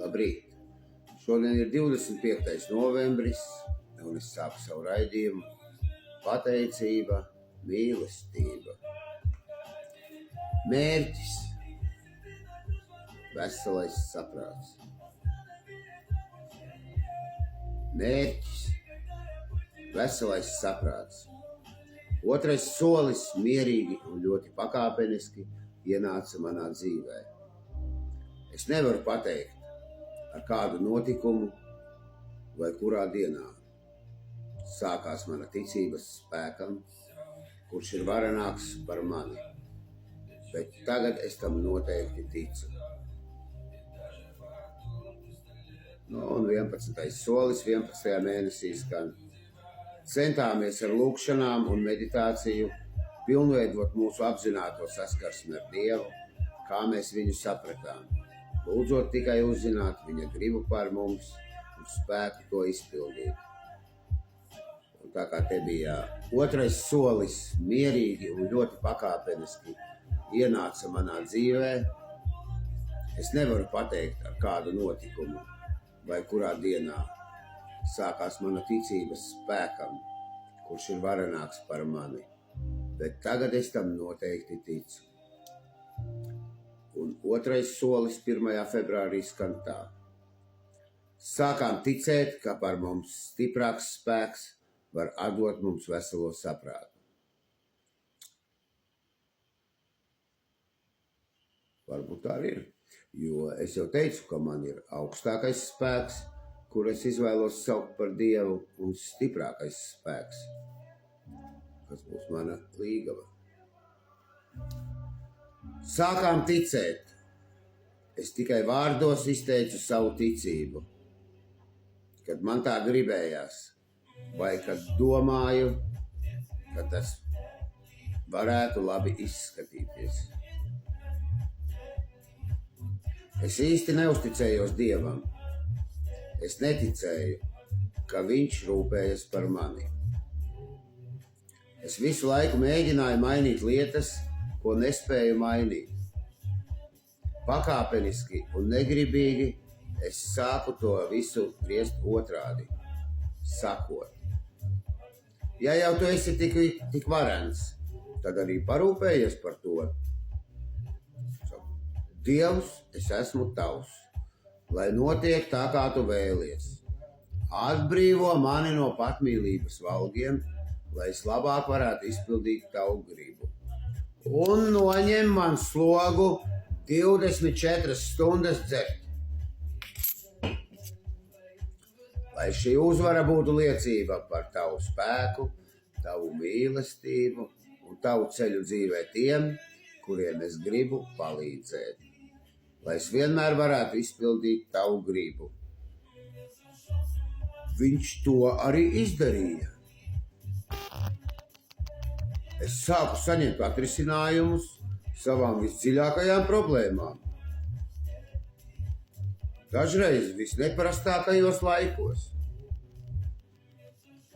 Labrīt! Šodien ir 25. novembris, un es sāku savu raidījumu pateicība, mīlestība. Mērķis – veselais saprāts. Mērķis – veselais saprāts. Otrais solis mierīgi un ļoti pakāpeniski ienāca manā dzīvē. Es nevaru pateikt, ar kādu notikumu vai kurā dienā sākās mana ticības spēkam, kurš ir varenāks par mani. Bet tagad es tam noteikti ticu. Un 11. solis 11. mēnesī skan. Centāmies ar lūkšanām un meditāciju pilnveidot mūsu apzināto saskarsmi ar Dievu, kā mēs viņu sapratām, lūdzot tikai uzzināt viņa gribu par mums un spētu to izpildīt. Un tā kā te bija otrais solis mierīgi un ļoti pakāpeniski ienāca manā dzīvē, es nevaru pateikt, ar kādu notikumu vai kurā dienā sākās mana ticības spēkam, kurš ir varenāks par mani, bet tagad es tam noteikti ticu. Un otrais solis 1. februārī skan tā. Sākām ticēt, ka par mums stiprāks spēks var atdot mums veselo saprātu. Varbūt tā ir, jo es jau teicu, ka man ir augstākais spēks, kur es izvēlos saukt par Dievu, un stiprākais spēks, kas būs mana līgava. Sākām ticēt. Es tikai vārdos izteicu savu ticību, kad man tā gribējās, vai kad domāju, ka tas varētu labi izskatīties. Es īsti neusticējos Dievam. Es neticēju, ka viņš rūpējas par mani. Es visu laiku mēģināju mainīt lietas, ko nespēju mainīt. Pakāpeniski un negribīgi es sāku to visu griezt otrādi, sakot. Ja jau tu esi tik varens, tad arī parūpējies par to. Dievs, es esmu tavs, lai notiek tā, kā tu vēlies. Atbrīvo mani no patmīlības valgiem, lai es labāk varētu izpildīt tavu gribu. Un noņem man slogu 24 stundas dzert. Lai šī uzvara būtu liecība par tavu spēku, tavu mīlestību un tavu ceļu dzīvē tiem, kuriem es gribu palīdzēt. Lai es vienmēr varētu izpildīt tavu gribu. Viņš to arī izdarīja. Es sāku saņemt atrisinājumus savām visdziļākajām problēmām. Dažreiz visneparastākajos laikos.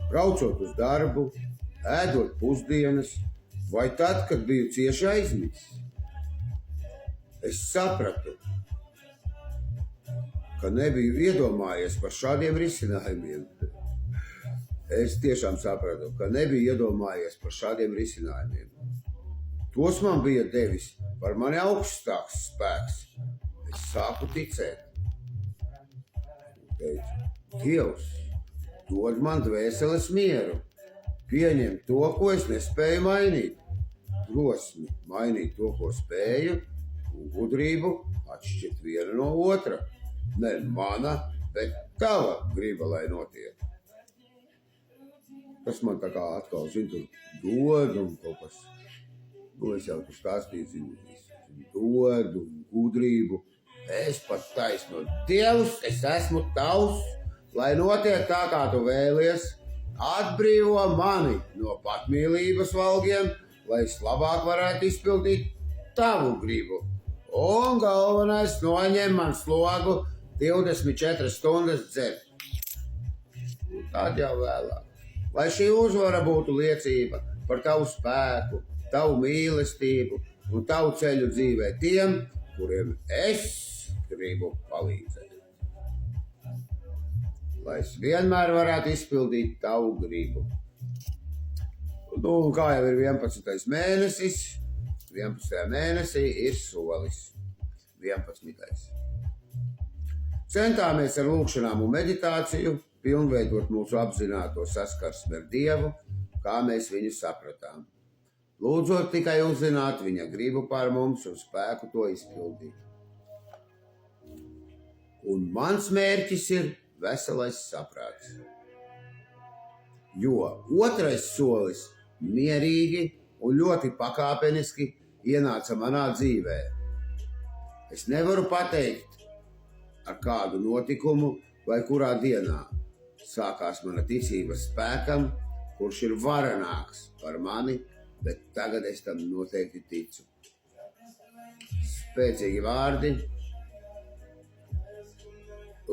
Braucot uz darbu, ēdot pusdienas, vai tad, kad biju cieši aizmidzis. Es sapratu, ka nebiju iedomājies par šādiem risinājumiem. Es tiešām sapratu, ka nebiju iedomājies par šādiem risinājumiem. Tos man bija devis par mani augstāks spēks. Es sāku ticēt. Teicu, Dievs, dod man dvēseles mieru. Pieņem to, ko es nespēju mainīt. Drosmi mainīt to, ko spēju, un gudrību atšķirt vienu no otra. Ne mana, bet tava griba, lai notiek. Tas man tā kā atkal, tur dod un kaut kas. Es jau tu stāstīju, dod un gudrību. Es pat taisnu. Dievs, es esmu tavs, lai notiek tā, kā tu vēlies. Atbrīvo mani no patmīlības valgiem, lai es labāk varētu izpildīt tavu gribu. Un galvenais, noņem man slogu 24 stundas dzert. Un tad jau vēlāk. Lai šī uzvara būtu liecība par tavu spēku, tavu mīlestību un tavu ceļu dzīvē tiem, kuriem es gribu palīdzēt. lai es vienmēr varētu izpildīt tavu gribu. Nu, kā jau ir 11. mēnesis, 11. mēnesī ir solis. 11. Centāmies ar lūkšanām un meditāciju pilnveidot mūsu apzināto saskarsmi ar Dievu, kā mēs viņu sapratām. Lūdzot tikai uzzināt viņa gribu pār mums un spēku to izpildīt. Un mans mērķis ir veselais saprāts. Jo otrais solis mierīgi un ļoti pakāpeniski ienāca manā dzīvē. Es nevaru pateikt, ar kādu notikumu vai kurā dienā sākās mana ticība spēkam, kurš ir varenāks par mani, bet tagad es tam noteikti ticu. Spēcīgi vārdi.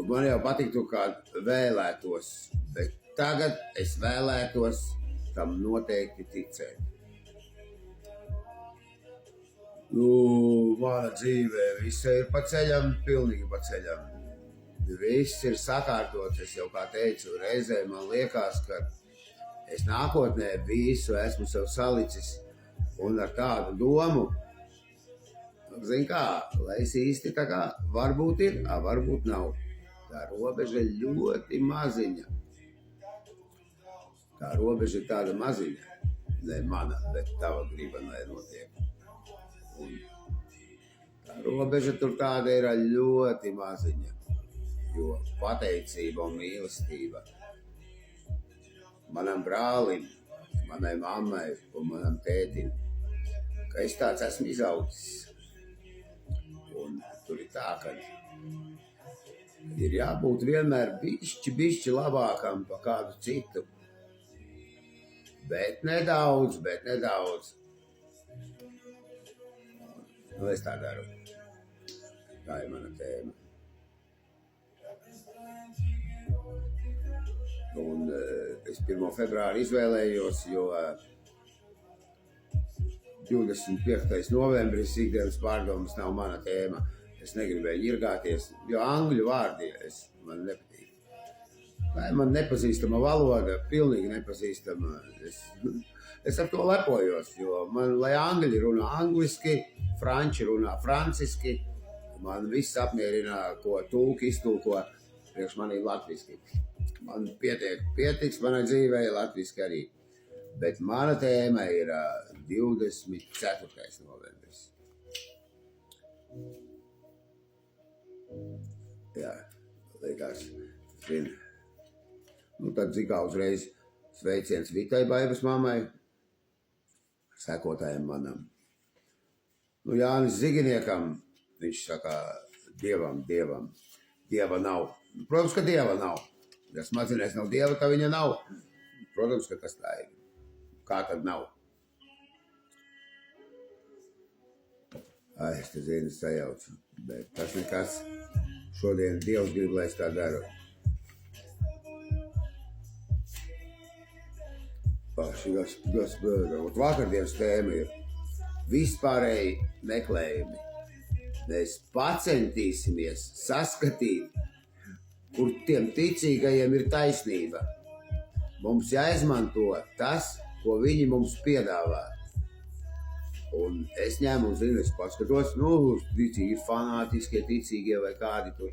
Man jau patiktu, kā vēlētos, bet tagad es vēlētos tam noteikti ticēt. Mana dzīvē viss ir pa ceļam, pilnīgi pa ceļam. Viss ir sakārtots, es jau kā teicu, reizē man liekas, ka es nākotnē visu esmu sev salicis un ar tādu domu, zin kā, lai es īsti tā kā varbūt ir, varbūt nav. Tā robeža ļoti maziņa. Tā robeža ir tāda maziņa, ne mana, bet tava griba notiek. Un tā robeža tur tāda ir ļoti maziņa, jo pateicība un mīlestība manam brālim, manai mammai un manam tētim, ka es tāds esmu izaudzis. Un tur ir tā, ka ir jābūt vienmēr bišķi labākam pa kādu citu. Bet nedaudz. Nu, es tā daru. Tā ir mana tēma. Un es 1. februāri izvēlējos, jo 25. novembris ikdienas pārdomas nav mana tēma. Es negribēju ņirgāties, jo angļu vārdi man nepatīk. Tā ir man nepazīstama valoda, pilnīgi nepazīstama. Es ar to lepojos, jo man, lai angļi runā angliski, franči runā franciski, man viss apmierina, ko tulki iztulko, priekš manī latviski. Man pietiks manai dzīvei latviski arī. Bet mana tēma ir 24. novembris. Jā, liekas, zinu. Nu, tad zikā uzreiz sveiciens Vitai Baibas mammai, sekotājiem manam. Nu, Jānis Ziginiekam, viņš saka, dievam, dieva nav. Protams, ka dieva nav. Ja smadzenēs nav dieva, tā viņa nav. Protams, ka tas tā ir. Kā tad nav? Ai, es te zinu, sajaucu. Bet tas nekas. Šodien Dievs grib, lai es tā daru. Vakardienas tēma ir vispārēji meklējumi. Mēs pacentīsimies saskatīt, kur tiem ticīgajiem ir taisnība. Mums jāizmanto tas, ko viņi mums piedāvā. Un es ņēmu un zinu, es paskatos, ticīgi ir fanātiskie ticīgie vai kādi tur.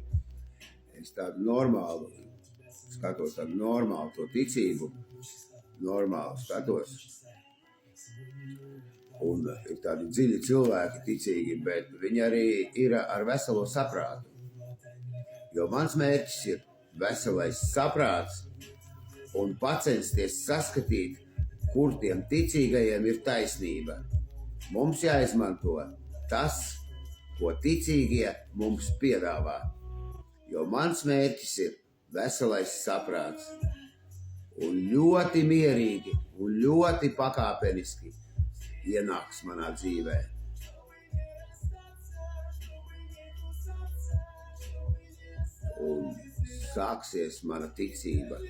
Es tādu normālu, skatos tādu normālu to ticību. Normāli skatos. Un ir tādi dziļi cilvēki ticīgi, bet viņi arī ir ar veselo saprātu. Jo mans mērķis ir veselais saprāts un pacensties saskatīt, kur tiem ticīgajiem ir taisnība. Mums jāizmanto tas, ko ticīgie mums piedāvā. Jo mans mērķis ir veselais saprāts. Un ļoti mierīgi un ļoti pakāpeniski ienāks manā dzīvē. Un sāksies mana ticība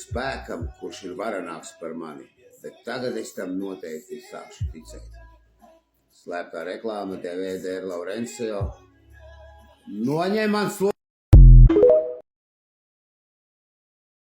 spēkam, kurš ir varenāks par mani. Bet tagad es tam noteikti sākšu ticēt. Slēptā reklāma, DVD Laurencio. Noņem man slogu!